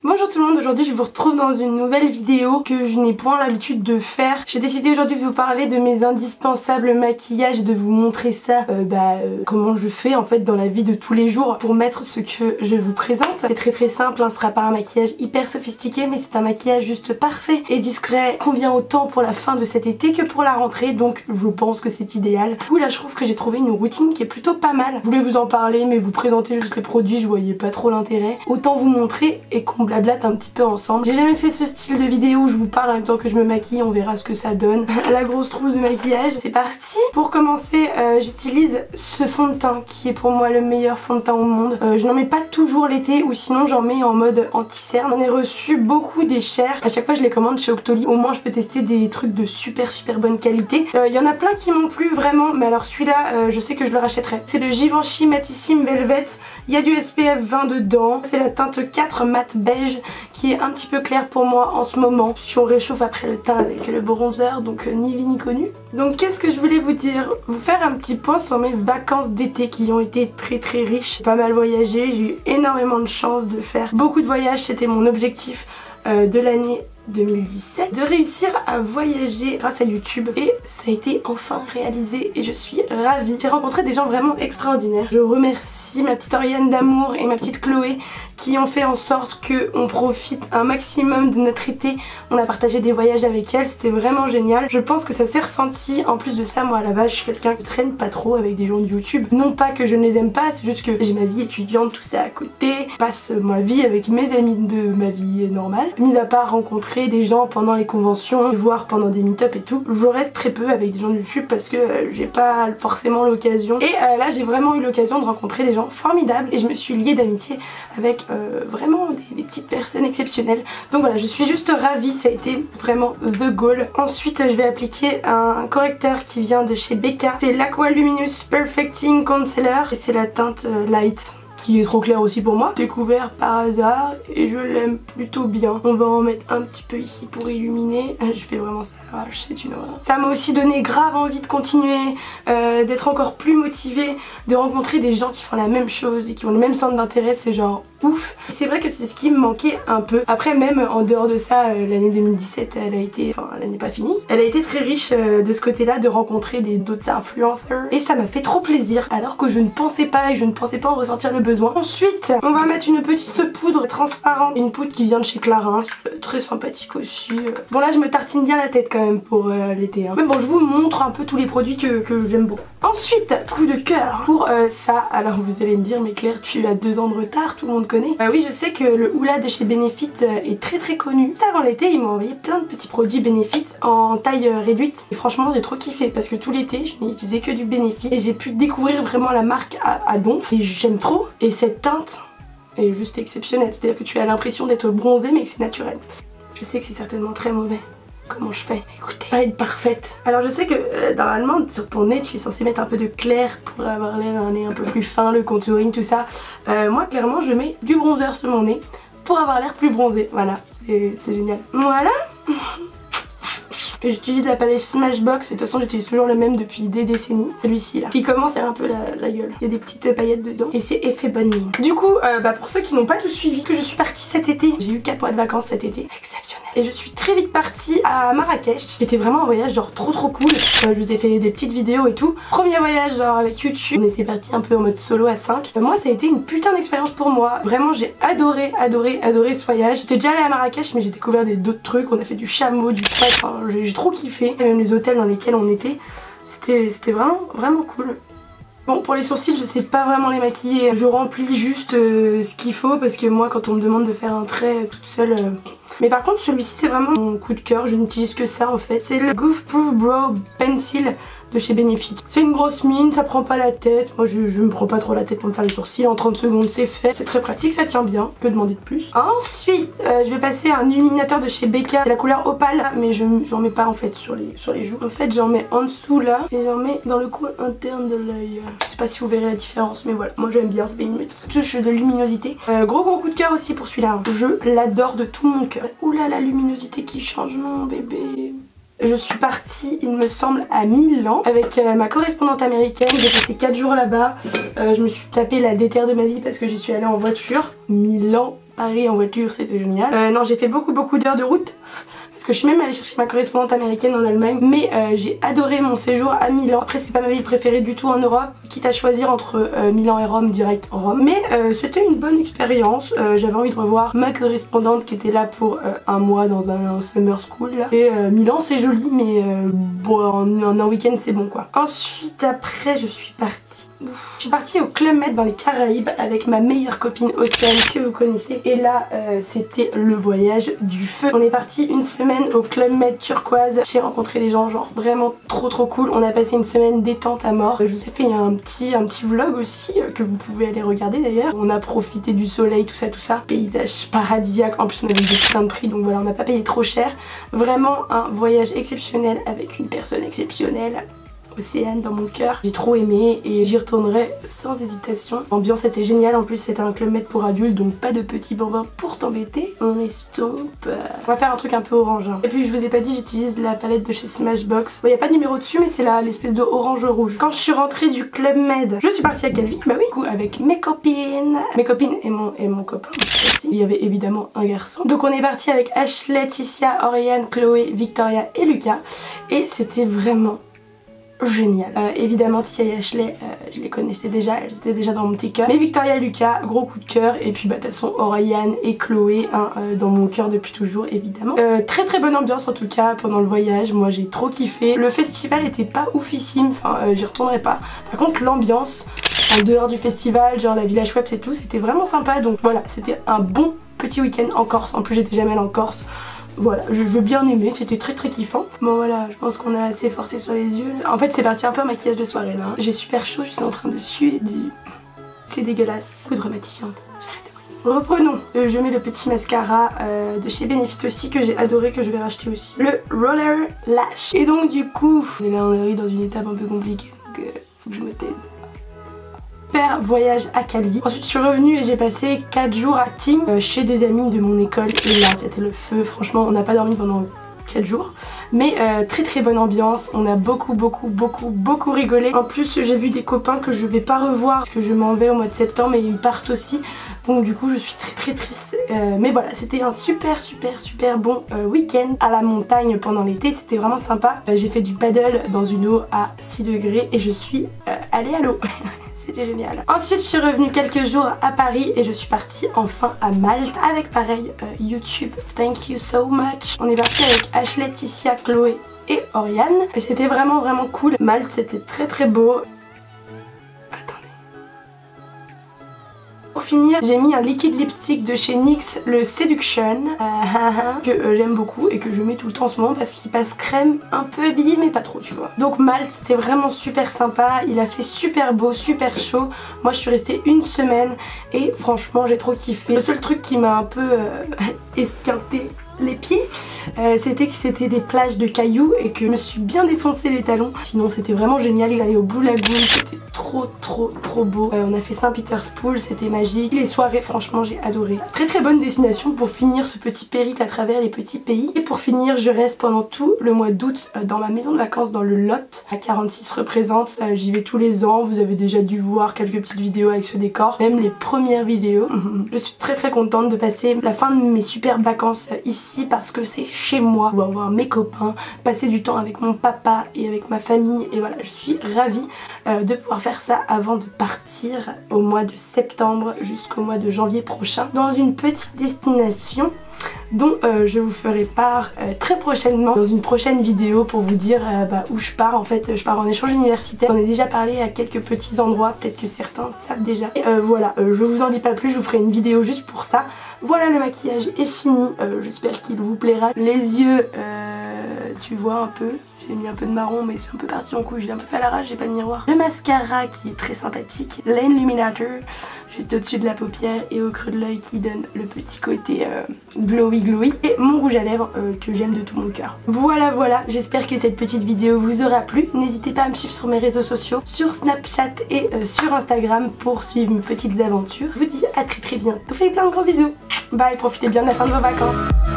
Bonjour tout le monde, aujourd'hui je vous retrouve dans une nouvelle vidéo que je n'ai point l'habitude de faire. J'ai décidé aujourd'hui de vous parler de mes indispensables maquillages et de vous montrer ça, comment je fais en fait dans la vie de tous les jours pour mettre ce que je vous présente. C'est très simple, hein, ce sera pas un maquillage hyper sophistiqué mais c'est un maquillage juste parfait et discret, convient autant pour la fin de cet été que pour la rentrée, donc je pense que c'est idéal. Du coup là je trouve que j'ai trouvé une routine qui est plutôt pas mal. Je voulais vous en parler mais vous présenter juste les produits, je voyais pas trop l'intérêt. Autant vous montrer et qu'on blablate un petit peu ensemble. J'ai jamais fait ce style de vidéo où je vous parle en même temps que je me maquille, on verra ce que ça donne. La grosse trousse de maquillage, c'est parti. Pour commencer, j'utilise ce fond de teint qui est pour moi le meilleur fond de teint au monde. Je n'en mets pas toujours l'été ou sinon j'en mets en mode anti-cerne. J'en ai reçu beaucoup des chers. À chaque fois je les commande chez Octoly. Au moins je peux tester des trucs de super bonne qualité. Il y en a plein qui m'ont plu vraiment, mais alors celui-là je sais que je le rachèterai. C'est le Givenchy Matissime Velvet. Il y a du SPF 20 dedans. C'est la teinte 4 mat beige qui est un petit peu clair pour moi en ce moment si on réchauffe après le teint avec le bronzer, donc ni vu ni connu. Donc qu'est-ce que je voulais vous dire, vous faire un petit point sur mes vacances d'été qui ont été très riches. J'ai pas mal voyagé, j'ai eu énormément de chance de faire beaucoup de voyages, c'était mon objectif de l'année 2017, de réussir à voyager grâce à YouTube et ça a été enfin réalisé et je suis ravie. J'ai rencontré des gens vraiment extraordinaires. Je remercie ma petite Oriane d'amour et ma petite Chloé qui ont fait en sorte qu'on profite un maximum de notre été. On a partagé des voyages avec elles, c'était vraiment génial. Je pense que ça s'est ressenti. En plus de ça, moi à la base je suis quelqu'un qui traîne pas trop avec des gens de YouTube. Non pas que je ne les aime pas, c'est juste que j'ai ma vie étudiante, tout ça à côté. Je passe ma vie avec mes amis de ma vie normale. Mis à part rencontrer des gens pendant les conventions, voire pendant des meet-up et tout, je reste très peu avec des gens de YouTube parce que j'ai pas forcément l'occasion. Et là j'ai vraiment eu l'occasion de rencontrer des gens formidables et je me suis liée d'amitié avec vraiment des petites personnes exceptionnelles. Donc voilà, je suis juste ravie, ça a été vraiment the goal. Ensuite je vais appliquer un correcteur qui vient de chez Becca. C'est l'Aqua Luminous Perfecting Concealer et c'est la teinte light, qui est trop clair aussi pour moi. Découvert par hasard et je l'aime plutôt bien. On va en mettre un petit peu ici pour illuminer. Je fais vraiment ça, c'est une horreur. Ça m'a aussi donné grave envie de continuer, d'être encore plus motivée, de rencontrer des gens qui font la même chose et qui ont le même centre d'intérêt, c'est genre ouf. C'est vrai que c'est ce qui me manquait un peu. Après même en dehors de ça, l'année 2017 elle a été, enfin elle n'est pas finie, elle a été très riche de ce côté là, de rencontrer d'autres influenceurs et ça m'a fait trop plaisir alors que je ne pensais pas et je ne pensais pas en ressentir le besoin. Ensuite on va mettre une petite poudre transparente, une poudre qui vient de chez Clarins, très sympathique aussi. Bon là je me tartine bien la tête quand même pour l'été, hein. Mais bon je vous montre un peu tous les produits que j'aime beaucoup. Ensuite coup de cœur pour ça. Alors vous allez me dire mais Claire tu as 2 ans de retard, tout le monde connaît. Oui je sais que le Hoola de chez Benefit est très connu. Juste avant l'été ils m'ont envoyé plein de petits produits Benefit en taille réduite et franchement j'ai trop kiffé parce que tout l'été je n'utilisais que du Benefit et j'ai pu découvrir vraiment la marque à donf et j'aime trop. Et cette teinte est juste exceptionnelle, c'est à dire que tu as l'impression d'être bronzée mais que c'est naturel. Je sais que c'est certainement très mauvais. Comment je fais? Écoutez, pas être parfaite. Alors je sais que normalement sur ton nez tu es censé mettre un peu de clair pour avoir l'air un nez un peu plus fin, le contouring, tout ça. Moi clairement je mets du bronzer sur mon nez pour avoir l'air plus bronzé. Voilà, c'est génial. Voilà. J'utilise la palette Smashbox, et de toute façon j'utilise toujours le même depuis des décennies. Celui-ci là, qui commence à faire un peu la gueule. Il y a des petites paillettes dedans et c'est effet bonne mine. Du coup, pour ceux qui n'ont pas tout suivi, que je suis partie cet été, j'ai eu 4 mois de vacances cet été, exceptionnel. Et je suis très vite partie à Marrakech. C'était vraiment un voyage genre trop cool. Je vous ai fait des petites vidéos et tout. Premier voyage genre avec YouTube, on était parti un peu en mode solo à 5. Moi ça a été une putain d'expérience pour moi. Vraiment j'ai adoré ce voyage. J'étais déjà allée à Marrakech mais j'ai découvert d'autres trucs. On a fait du chameau, du quad, enfin, j'ai trop kiffé. Et même les hôtels dans lesquels on était, c'était vraiment cool. Bon pour les sourcils je sais pas vraiment les maquiller, je remplis juste ce qu'il faut parce que moi quand on me demande de faire un trait toute seule... Mais par contre celui-ci c'est vraiment mon coup de cœur, je n'utilise que ça en fait. C'est le Goof Proof Brow Pencil de chez Benefit. C'est une grosse mine, ça prend pas la tête. Moi je me prends pas trop la tête pour me faire les sourcils, en 30 secondes c'est fait. C'est très pratique, ça tient bien, je peux demander de plus. Ensuite je vais passer à un illuminateur de chez Becca, c'est la couleur opale mais j'en mets pas en fait sur les joues. En fait j'en mets en dessous là et j'en mets dans le coin interne de l'œil. Je sais pas si vous verrez la différence mais voilà, moi j'aime bien, ça fait une touche de luminosité. Gros coup de cœur aussi pour celui-là, hein. Je l'adore de tout mon cœur. Oula la luminosité qui change, non bébé. Je suis partie, il me semble, à Milan avec ma correspondante américaine. J'ai passé 4 jours là-bas. Je me suis tapé la déterre de ma vie parce que j'y suis allée en voiture. Milan, Paris en voiture, c'était génial. Non, j'ai fait beaucoup d'heures de route. Parce que je suis même allée chercher ma correspondante américaine en Allemagne. Mais j'ai adoré mon séjour à Milan. Après c'est pas ma ville préférée du tout en Europe, quitte à choisir entre Milan et Rome, direct Rome. Mais c'était une bonne expérience. J'avais envie de revoir ma correspondante qui était là pour un mois dans un summer school là. Et Milan c'est joli mais bon en un week-end c'est bon quoi. Ensuite après je suis partie. Je suis partie au Club Med dans les Caraïbes avec ma meilleure copine Océane que vous connaissez. Et là c'était le voyage du feu. On est parti une semaine au Club Med turquoise. J'ai rencontré des gens genre vraiment trop cool. On a passé une semaine détente à mort. Je vous ai fait un petit vlog aussi que vous pouvez aller regarder d'ailleurs. On a profité du soleil, tout ça. Paysage paradisiaque. En plus on avait des putains de prix donc voilà, on n'a pas payé trop cher. Vraiment un voyage exceptionnel avec une personne exceptionnelle. Océane dans mon cœur. J'ai trop aimé et j'y retournerai sans hésitation. L'ambiance était géniale, en plus c'était un Club Med pour adultes donc pas de petits bambins pour t'embêter. On estompe. On va faire un truc un peu orange. Hein. Et puis je vous ai pas dit, j'utilise la palette de chez Smashbox. Bon, y a pas de numéro dessus mais c'est l'espèce de orange rouge. Quand je suis rentrée du Club Med, je suis partie à Calvi. Bah oui, du coup avec mes copines. Mes copines et mon copain. Il y avait évidemment un garçon. Donc on est parti avec Ashley, Ticia, Oriane, Chloé, Victoria et Lucas. Et c'était vraiment génial. Évidemment Ticia et Ashley je les connaissais déjà, elles étaient déjà dans mon petit cœur. Mais Victoria et Lucas, gros coup de cœur. Et puis bah de toute façon Oriane et Chloé hein, dans mon cœur depuis toujours évidemment. Très bonne ambiance en tout cas pendant le voyage, moi j'ai trop kiffé. Le festival était pas oufissime, enfin j'y retournerai pas. Par contre l'ambiance en dehors du festival, genre la village web et tout, c'était vraiment sympa. Donc voilà, c'était un bon petit week-end en Corse. En plus j'étais jamais allée en Corse. Voilà, je veux bien aimer, c'était très kiffant. Bon voilà, je pense qu'on a assez forcé sur les yeux. En fait c'est parti un peu en maquillage de soirée là. J'ai super chaud, je suis en train de suer du... C'est dégueulasse. Poudre matifiante, j'arrête de briller. Reprenons. Je mets le petit mascara de chez Benefit aussi que j'ai adoré, que je vais racheter aussi. Le Roller Lash. Et donc du coup, on est là, on arrive dans une étape un peu compliquée donc faut que je me taise. Voyage à Calvi. Ensuite je suis revenue et j'ai passé 4 jours à Tignes chez des amis de mon école et là c'était le feu. Franchement on n'a pas dormi pendant 4 jours mais très bonne ambiance. On a beaucoup rigolé. En plus j'ai vu des copains que je vais pas revoir parce que je m'en vais au mois de septembre et ils partent aussi. Donc du coup je suis très triste mais voilà, c'était un super bon week-end à la montagne pendant l'été, c'était vraiment sympa. J'ai fait du paddle dans une eau à 6 degrés et je suis allée à l'eau. C'était génial. Ensuite je suis revenue quelques jours à Paris et je suis partie enfin à Malte avec pareil YouTube, thank you so much. On est parti avec Ashley, Ticia, Chloé et Oriane et c'était vraiment cool. Malte c'était très beau. Pour finir, j'ai mis un liquide lipstick de chez NYX, le Seduction, que j'aime beaucoup et que je mets tout le temps en ce moment parce qu'il passe crème un peu habillé mais pas trop tu vois. Donc Malte c'était vraiment super sympa, il a fait super beau, super chaud. Moi je suis restée une semaine et franchement j'ai trop kiffé. Le seul truc qui m'a un peu esquinté les pieds, c'était que c'était des plages de cailloux et que je me suis bien défoncé les talons. Sinon c'était vraiment génial, il allait au Blue Lagoon, c'était trop beau. On a fait Saint-Peter's Pool, c'était magique. Les soirées franchement j'ai adoré. Très bonne destination pour finir ce petit périple à travers les petits pays. Et pour finir je reste pendant tout le mois d'août dans ma maison de vacances dans le Lot à 46 représente. J'y vais tous les ans, vous avez déjà dû voir quelques petites vidéos avec ce décor, même les premières vidéos. Je suis très contente de passer la fin de mes superbes vacances ici parce que c'est chez moi, on va voir mes copains, passer du temps avec mon papa et avec ma famille et voilà, je suis ravie de pouvoir faire ça avant de partir au mois de septembre jusqu'au mois de janvier prochain dans une petite destination dont je vous ferai part très prochainement dans une prochaine vidéo pour vous dire où je pars. En fait je pars en échange universitaire, on a déjà parlé à quelques petits endroits, peut-être que certains savent déjà et voilà, je vous en dis pas plus, je vous ferai une vidéo juste pour ça. Voilà, le maquillage est fini, j'espère qu'il vous plaira. Les yeux, tu vois un peu, j'ai mis un peu de marron mais c'est un peu parti en couille, je l'ai un peu fait à l'arrache, j'ai pas de miroir. Le mascara qui est très sympathique, l'Illuminator, juste au-dessus de la paupière et au creux de l'œil qui donne le petit côté glowy. Et mon rouge à lèvres que j'aime de tout mon cœur. Voilà, j'espère que cette petite vidéo vous aura plu. N'hésitez pas à me suivre sur mes réseaux sociaux, sur Snapchat et sur Instagram pour suivre mes petites aventures. Je vous dis à très bientôt. Je vous fais plein de gros bisous. Bye, profitez bien de la fin de vos vacances.